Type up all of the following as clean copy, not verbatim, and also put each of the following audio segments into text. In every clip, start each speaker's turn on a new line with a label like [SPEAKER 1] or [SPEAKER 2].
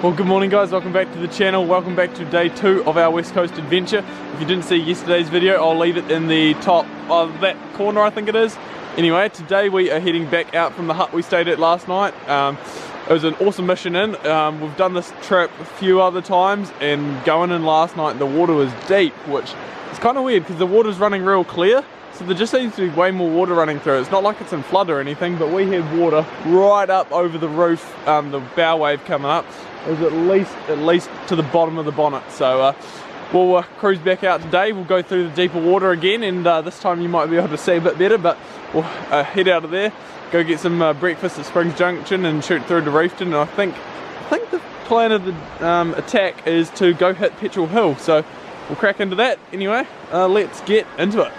[SPEAKER 1] Well, good morning guys, welcome back to the channel, welcome back to day 2 of our West Coast adventure. If you didn't see yesterday's video, I'll leave it in the top of that corner, I think it is. Anyway, today we are heading back out from the hut we stayed at last night. It was an awesome mission in. We've done this trip a few other times, and going in last night the water was deep, which is kind of weird because the water's running real clear. So there just seems to be way more water running through. It's not like it's in flood or anything, but we had water right up over the roof, the bow wave coming up. It was at least to the bottom of the bonnet. So we'll cruise back out today. We'll go through the deeper water again, and this time you might be able to see a bit better, but we'll head out of there, go get some breakfast at Springs Junction and shoot through to Reefton. And I think the plan of the attack is to go hit Petrol Hill. So we'll crack into that. Anyway, let's get into it.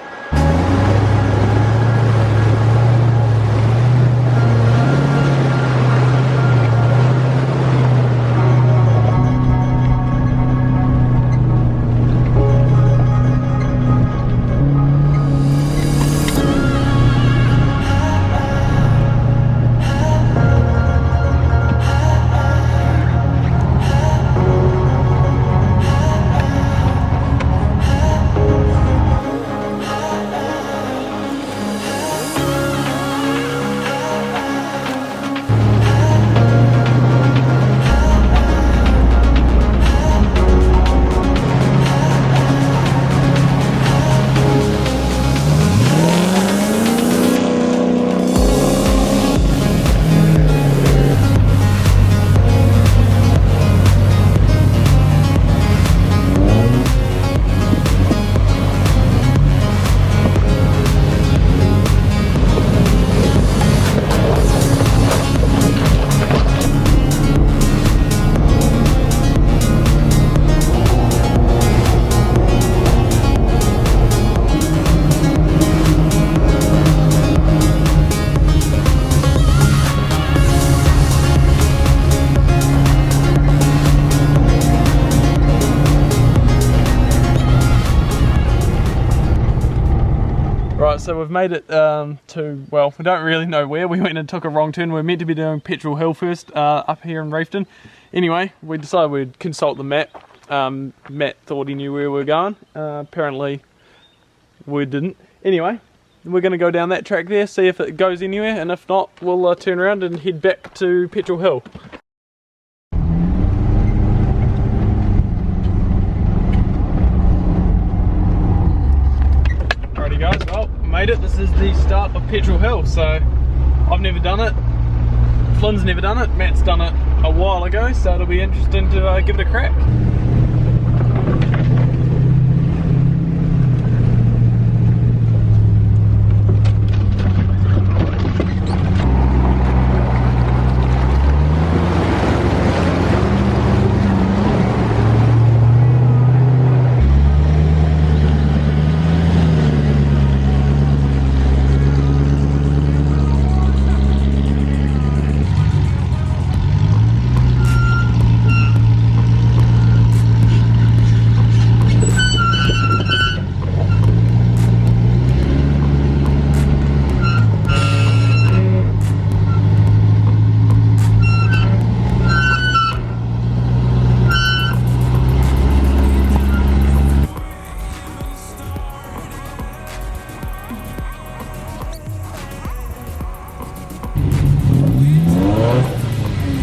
[SPEAKER 1] Right, so we've made it to, well, we don't really know where. We went and took a wrong turn. We're meant to be doing Petrol Hill first, up here in Reefton. Anyway, we decided we'd consult the map. Matt thought he knew where we were going. Apparently we didn't. Anyway, we're going to go down that track there, see if it goes anywhere, and if not, we'll turn around and head back to Petrol Hill. Alrighty guys, well, made it. This is the start of Petrol Hill. So I've never done it, Flynn's never done it, Matt's done it a while ago, so it'll be interesting to give it a crack.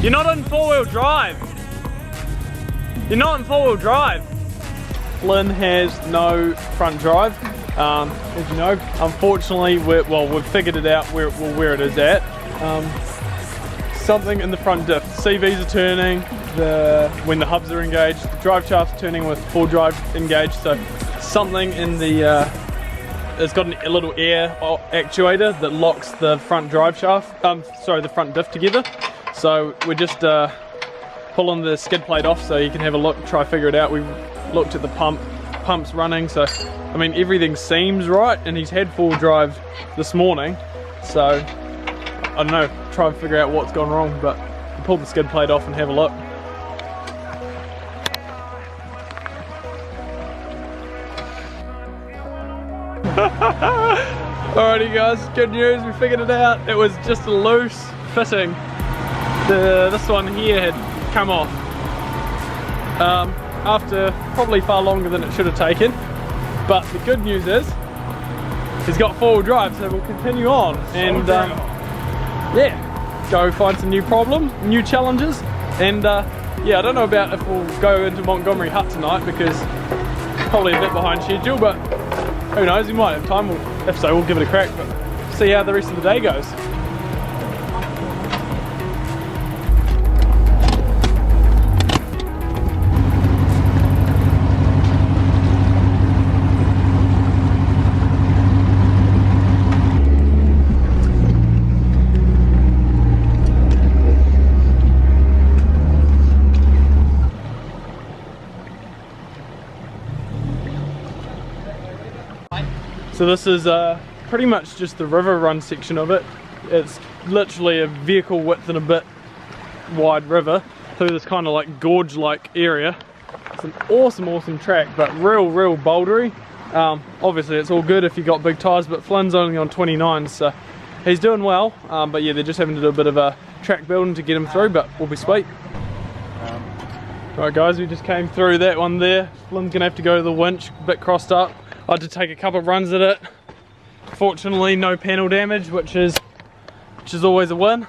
[SPEAKER 1] You're not in four-wheel drive. You're not in four-wheel drive. Flynn has no front drive. As you know, unfortunately, we've figured it out where it is at. Something in the front diff. CVs are turning when the hubs are engaged. The drive shaft's turning with full drive engaged. So something in the it's got a little air actuator that locks the front drive shaft. The front diff together. So we're just pulling the skid plate off so you can have a look, try figure it out. We looked at the pump's running, so I mean everything seems right, and he's had full drive this morning, so I don't know, try and figure out what's gone wrong, but we'll pull the skid plate off and have a look. Alrighty guys, good news, we figured it out. It was just a loose fitting. This one here had come off, after probably far longer than it should have taken. But the good news is he's got 4-wheel drive, so we'll continue on and yeah, go find some new problems, new challenges, and yeah, I don't know about if we'll go into Montgomery Hut tonight because it's probably a bit behind schedule, but who knows, we might have time. If so, we'll give it a crack, but see how the rest of the day goes. So this is pretty much just the river run section of it. It's literally a vehicle width and a bit wide river through this kind of like gorge like area. It's an awesome track, but real bouldery. Obviously it's all good if you got big tyres, but Flynn's only on 29, so he's doing well. But yeah, they're just having to do a bit of a track building to get him through, but we'll be sweet. Alright guys, we just came through that one there. Flynn's gonna have to go to the winch, a bit crossed up. I had to take a couple of runs at it. Fortunately, no panel damage, which is always a win.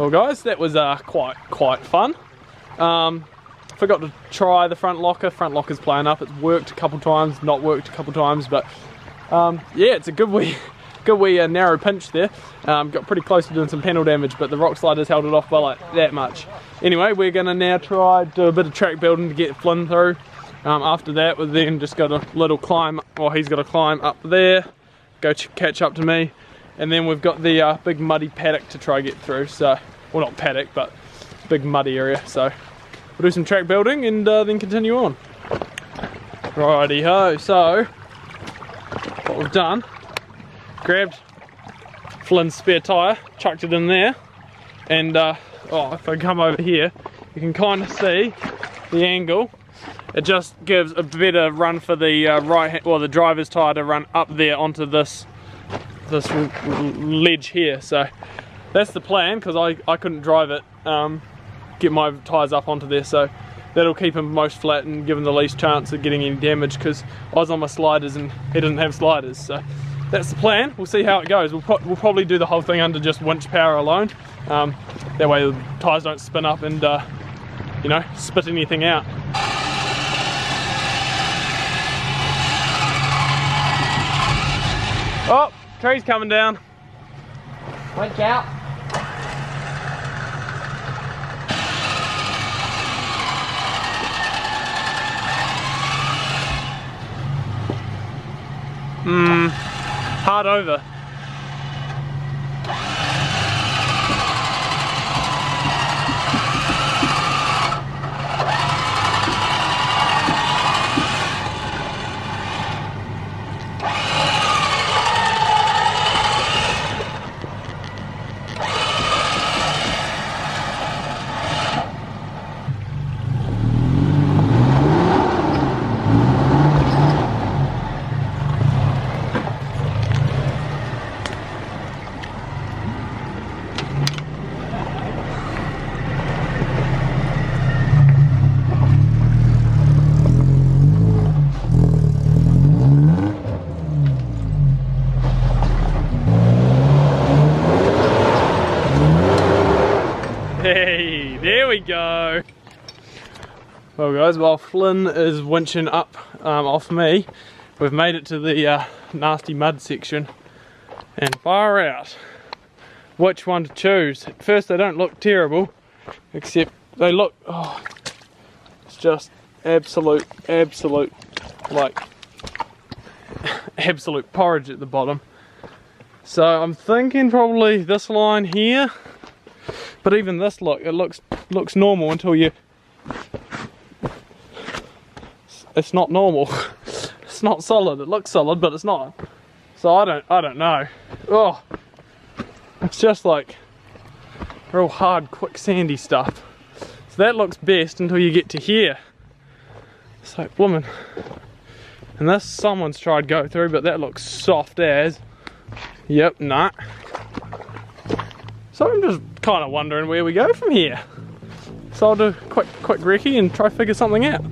[SPEAKER 1] Well guys, that was quite fun. Forgot to try the front locker. Front locker's playing up. It's worked a couple times, not worked a couple times, but yeah, it's a good wee narrow pinch there. Got pretty close to doing some panel damage, but the rock sliders held it off by like that much. Anyway, we're gonna now try do a bit of track building to get Flynn through. After that, we've then just got a little climb, or he's got to climb up there, go catch up to me, and then we've got the big muddy paddock to try get through. So, well, not paddock, but big muddy area. So we'll do some track building and then continue on. Righty ho. So what we've done, grabbed Flynn's spare tyre, chucked it in there, and oh, if I come over here, you can kind of see the angle. It just gives a better run for the right hand, well, the driver's tyre to run up there onto this ledge here. So that's the plan, because I couldn't drive it, get my tyres up onto there, so that'll keep him most flat and give him the least chance of getting any damage, because I was on my sliders and he didn't have sliders. So that's the plan. We'll see how it goes. We'll probably do the whole thing under just winch power alone. That way the tyres don't spin up and you know, spit anything out. Oh, tree's coming down.
[SPEAKER 2] Winch out.
[SPEAKER 1] Hard over. go. Well guys, while Flynn is winching up off me, we've made it to the nasty mud section, and far out. Which one to choose? At first they don't look terrible, except they look, oh, it's just absolute like absolute porridge at the bottom. So I'm thinking probably this line here, but even this it looks normal until you, it's not normal. It's not solid. It looks solid, but it's not. So I don't know. Oh, it's just like real hard, quicksandy stuff. So that looks best until you get to here. It's like bloomin'. And this someone's tried to go through, but that looks soft as. Yep, nah. So I'm just kind of wondering where we go from here. So I'll do a quick recce and try to figure something out.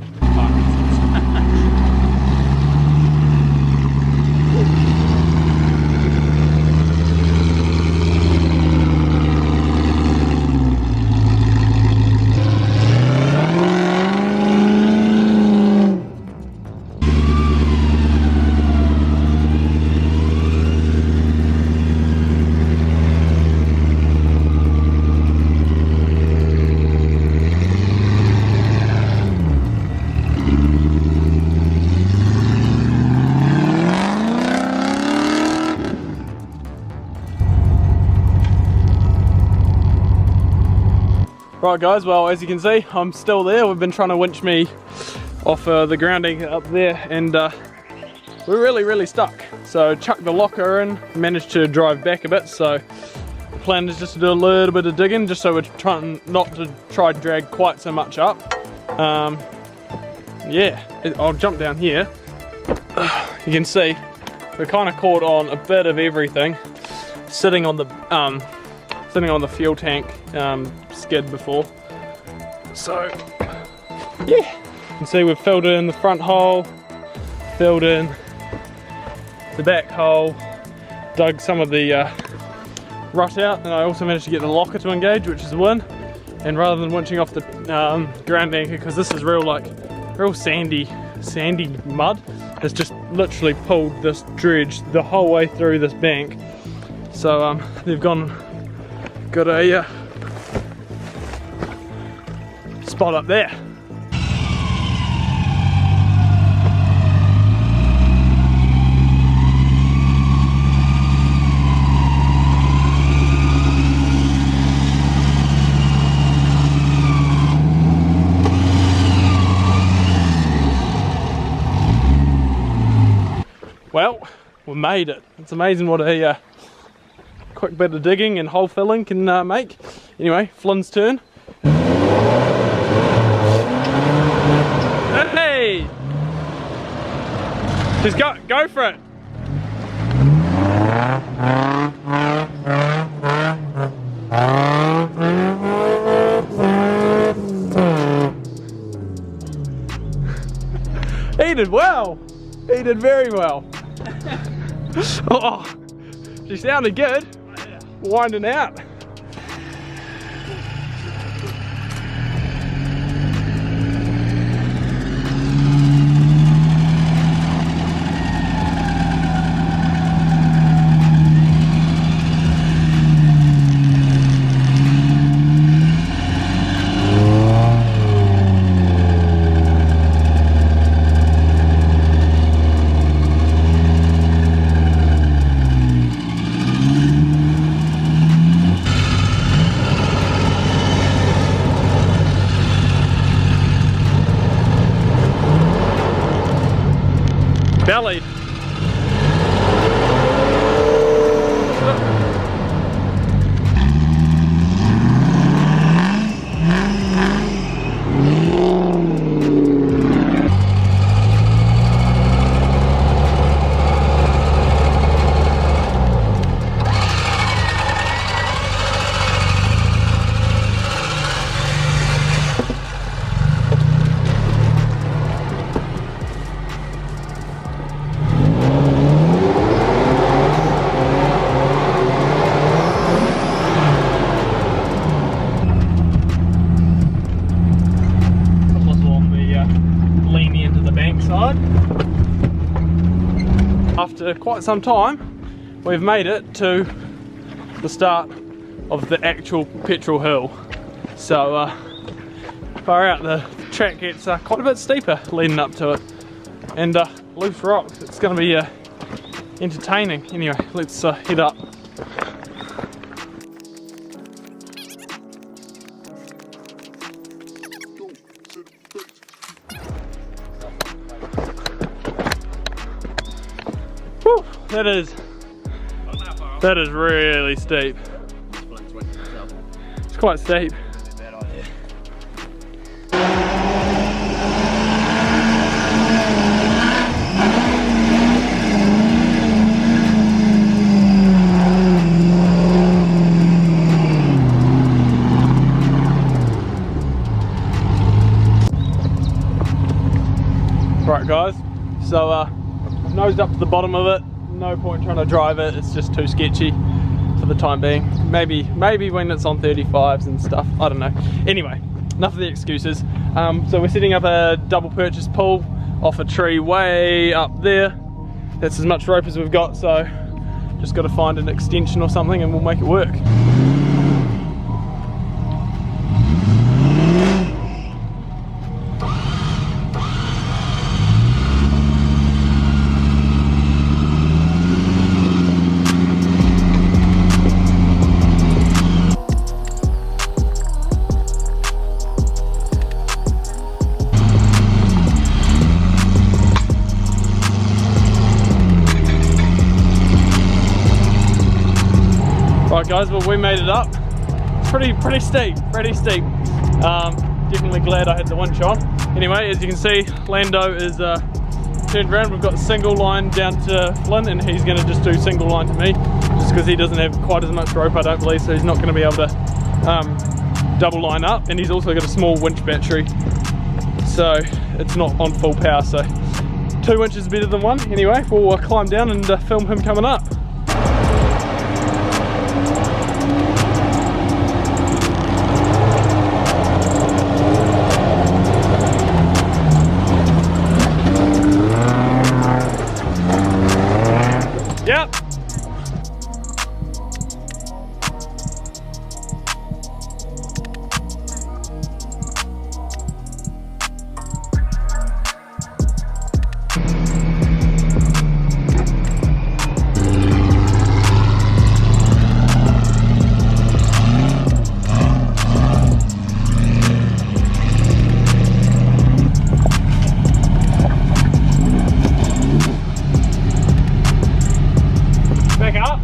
[SPEAKER 1] Right guys, well as you can see I'm still there. We've been trying to winch me off the ground anchor up there, and we're really stuck. So chucked the locker in, managed to drive back a bit, so the plan is just to do a little bit of digging just so we're trying not to try to drag quite so much up. Yeah, I'll jump down here. You can see we're kind of caught on a bit of everything, sitting on the fuel tank skid before. So yeah, you can see we've filled in the front hole, filled in the back hole, dug some of the rut out, and I also managed to get the locker to engage, which is a win. And rather than winching off the ground anchor, because this is real sandy mud, it's just literally pulled this dredge the whole way through this bank. So they've got a spot up there. Well, we made it. It's amazing what a quick bit of digging and hole filling can make. Anyway, Flynn's turn. Hey! Just go for it. He did well. He did very well. Oh, she sounded good. Winding out. Bellied. after quite some time, we've made it to the start of the actual Petrol Hill. So far out, the track gets quite a bit steeper leading up to it, and loose rocks. It's going to be entertaining. Anyway, let's head up. Whew, that is really steep. It's quite steep. Right guys, so I've nosed up to the bottom of it. No point trying to drive it, it's just too sketchy for the time being. Maybe when it's on 35s and stuff, I don't know. Anyway, enough of the excuses. So we're setting up a double purchase pull off a tree way up there. That's as much rope as we've got, so just got to find an extension or something and we'll make it work. Right guys, well we made it up. It's pretty steep, definitely glad I had the winch on. Anyway, as you can see, Lando is turned around. We've got single line down to Flynn, and he's going to just do single line to me, just because he doesn't have quite as much rope, I don't believe, so he's not going to be able to double line up. And he's also got a small winch battery, so it's not on full power, so 2 winches is better than 1. Anyway, we'll climb down and film him coming up. Yep. Back up.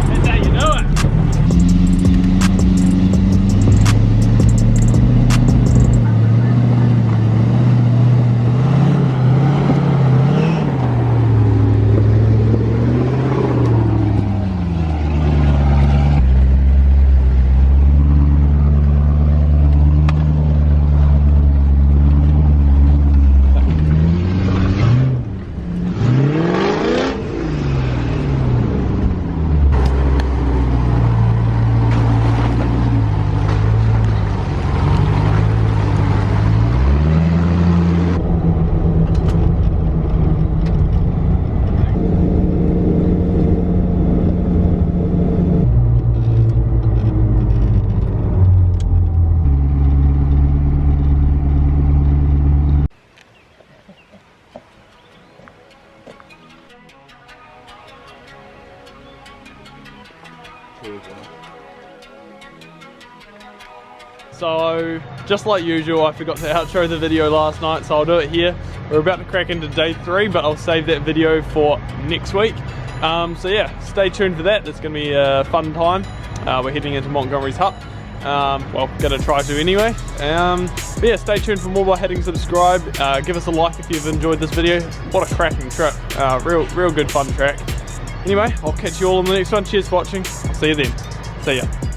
[SPEAKER 1] That's how you do it. So, just like usual, I forgot to outro the video last night, so I'll do it here. We're about to crack into day 3, but I'll save that video for next week. So yeah, stay tuned for that. It's going to be a fun time. We're heading into Montgomery's hut. Well, gonna try to anyway. But yeah, stay tuned for more by hitting subscribe. Give us a like if you've enjoyed this video. What a cracking trip. Real good fun track. Anyway, I'll catch you all in the next one. Cheers for watching. I'll see you then. See ya.